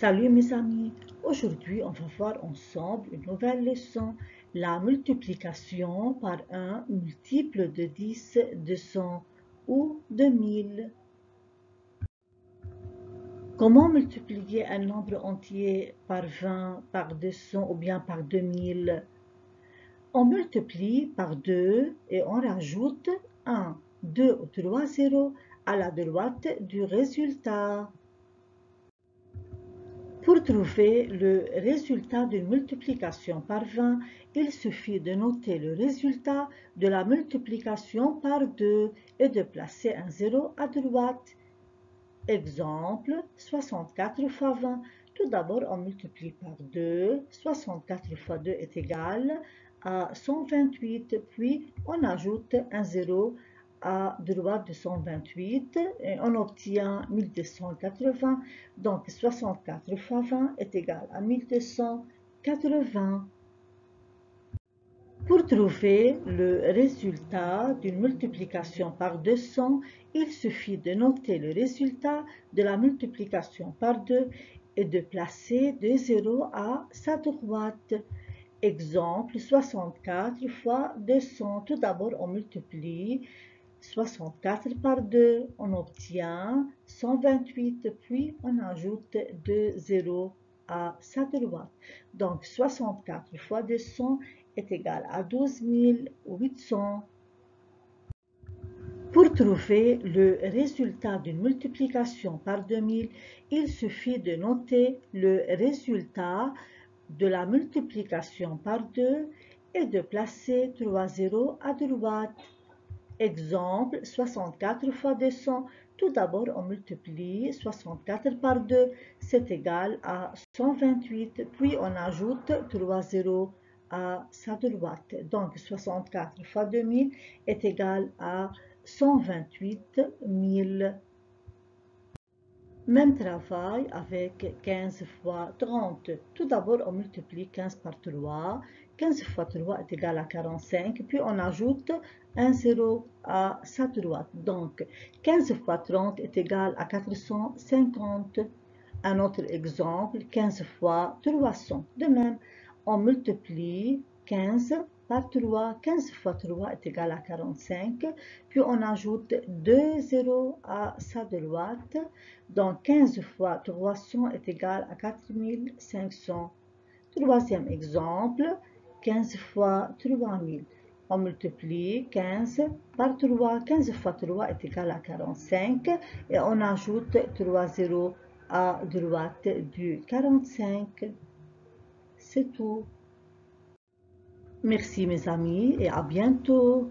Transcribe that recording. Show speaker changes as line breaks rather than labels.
Salut mes amis, aujourd'hui on va voir ensemble une nouvelle leçon, la multiplication par un multiple de 10, 200 ou de 1000. Comment multiplier un nombre entier par 20, par 200 ou bien par 2000? On multiplie par 2 et on rajoute 1, 2 ou 3 zéros à la droite du résultat. Pour trouver le résultat d'une multiplication par 20, il suffit de noter le résultat de la multiplication par 2 et de placer un 0 à droite. Exemple, 64 fois 20. Tout d'abord, on multiplie par 2. 64 fois 2 est égal à 128. Puis, on ajoute un 0 à droite de 128 et on obtient 1280. Donc, 64 fois 20 est égal à 1280. Pour trouver le résultat d'une multiplication par 200, il suffit de noter le résultat de la multiplication par 2 et de placer 2 zéros à sa droite. Exemple, 64 fois 200. Tout d'abord, on multiplie 64 par 2, on obtient 128, puis on ajoute 2 zéros à sa droite. Donc 64 fois 200 est égal à 12 800. Pour trouver le résultat d'une multiplication par 2000, il suffit de noter le résultat de la multiplication par 2 et de placer 3 zéros à droite. Exemple, 64 fois 200. Tout d'abord, on multiplie 64 par 2, c'est égal à 128. Puis, on ajoute 3 zéros à sa droite. Donc, 64 fois 2000 est égal à 128 000. Même travail avec 15 fois 30. Tout d'abord, on multiplie 15 par 3. 15 fois 3 est égal à 45. Puis, on ajoute un 0 à sa droite. Donc, 15 fois 30 est égal à 450. Un autre exemple, 15 fois 300. De même, on multiplie 15 par 3. 15 fois 3 est égal à 45. Puis, on ajoute 2 zéros à sa droite. Donc, 15 fois 300 est égal à 4500. Troisième exemple, 15 fois 3000. On multiplie 15 par 3. 15 fois 3 est égal à 45 et on ajoute 3 zéros à droite du 45. C'est tout. Merci mes amis et à bientôt.